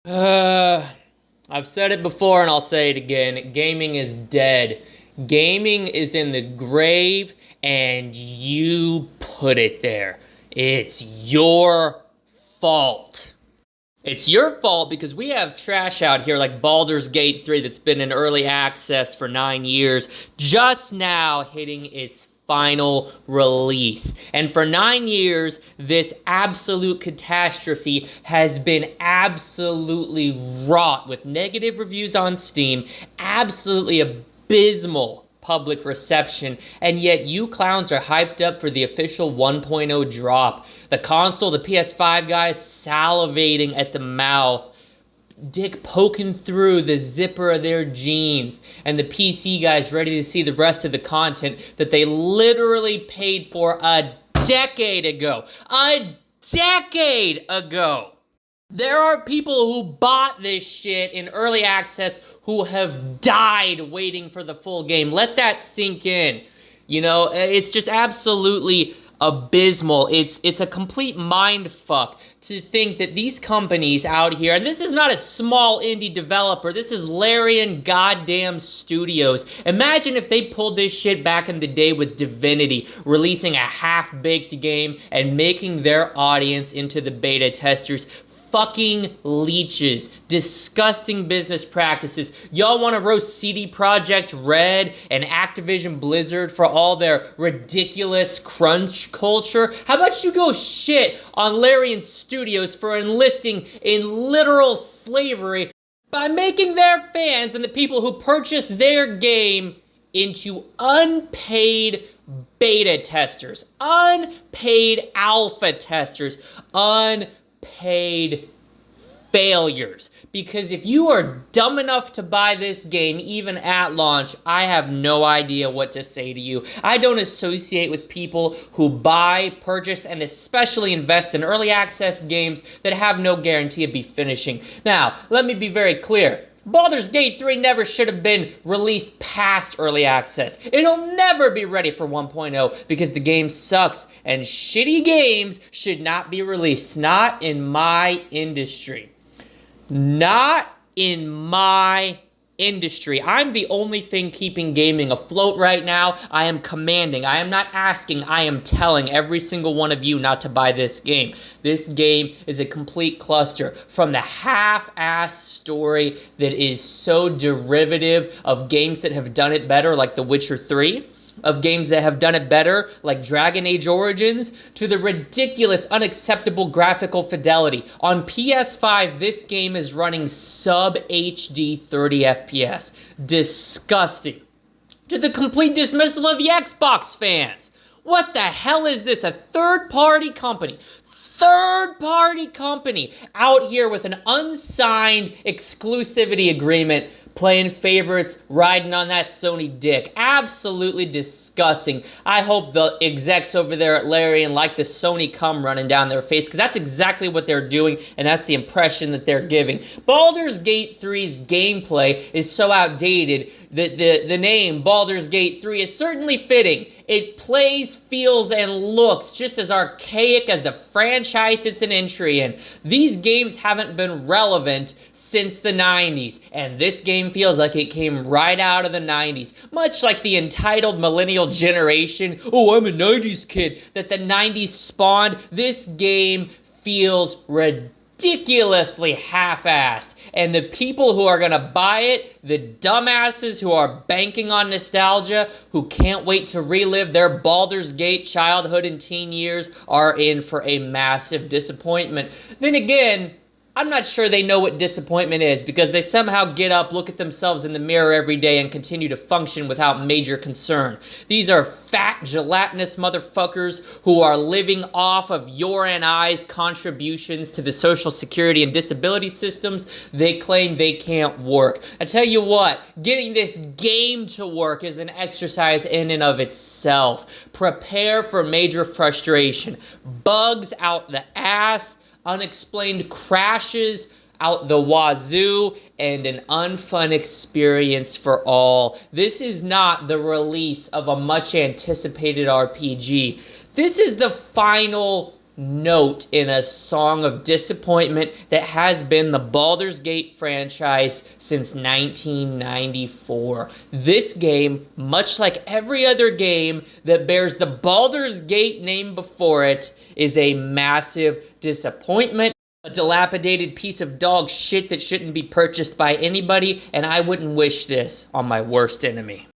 I've said it before and I'll say it again. Gaming is dead. Gaming is in the grave and you put it there. It's your fault. It's your fault because we have trash out here like Baldur's Gate 3 that's been in early access for 9 years, just now hitting its final release. And for 9 years, this absolute catastrophe has been absolutely wrought with negative reviews on Steam, absolutely abysmal public reception, and yet you clowns are hyped up for the official 1.0 drop. The console, the PS5 guys salivating at the mouth, dick poking through the zipper of their jeans, and the PC guys ready to see the rest of the content that they literally paid for a decade ago. A decade ago! There are people who bought this shit in early access who have died waiting for the full game. Let that sink in. You know, it's just absolutely abysmal. It's a complete mind fuck to think that these companies out here, and this is not a small indie developer, this is Larian goddamn Studios. Imagine if they pulled this shit back in the day with Divinity, releasing a half-baked game and making their audience into the beta testers. Fucking leeches. Disgusting business practices. Y'all want to roast CD Projekt Red and Activision Blizzard for all their ridiculous crunch culture? How about you go shit on Larian Studios for enlisting in literal slavery by making their fans and the people who purchase their game into unpaid beta testers, unpaid alpha testers, unpaid failures. Because if you are dumb enough to buy this game even at launch, I have no idea what to say to you. I don't associate with people who buy, purchase, and especially invest in early access games that have no guarantee of be finishing. Now, let me be very clear. Baldur's Gate 3 never should have been released past early access. It'll never be ready for 1.0 because the game sucks and shitty games should not be released. Not in my industry. Not in my industry. I'm the only thing keeping gaming afloat right now. I am commanding. I am not asking. I am telling every single one of you not to buy this game. This game is a complete cluster from the half-ass story that is so derivative of games that have done it better, like The Witcher 3, of games that have done it better, like Dragon Age Origins, to the ridiculous, unacceptable graphical fidelity. On PS5, this game is running sub-HD 30 FPS. Disgusting. To the complete dismissal of the Xbox fans. What the hell is this? A third-party company out here with an unsigned exclusivity agreement playing favorites, riding on that Sony dick. Absolutely disgusting. I hope the execs over there at Larian like the Sony cum running down their face, because that's exactly what they're doing, and that's the impression that they're giving. Baldur's Gate 3's gameplay is so outdated that the name Baldur's Gate 3 is certainly fitting. It plays, feels, and looks just as archaic as the franchise it's an entry in. These games haven't been relevant since the 90s, and this game feels like it came right out of the 90s. Much like the entitled millennial generation, oh, I'm a 90s kid, that the 90s spawned, this game feels ridiculously half-assed. And the people who are gonna buy it, the dumbasses who are banking on nostalgia, who can't wait to relive their Baldur's Gate childhood and teen years, are in for a massive disappointment. Then again, I'm not sure they know what disappointment is, because they somehow get up, look at themselves in the mirror every day, and continue to function without major concern. These are fat, gelatinous motherfuckers who are living off of your and I's contributions to the social security and disability systems. They claim they can't work. I tell you what, getting this game to work is an exercise in and of itself. Prepare for major frustration. Bugs out the ass, unexplained crashes out the wazoo, and an unfun experience for all. This is not the release of a much anticipated RPG. This is the final note in a song of disappointment that has been the Baldur's Gate franchise since 1994. This game, much like every other game that bears the Baldur's Gate name before it, is a massive disappointment. A dilapidated piece of dog shit that shouldn't be purchased by anybody, and I wouldn't wish this on my worst enemy.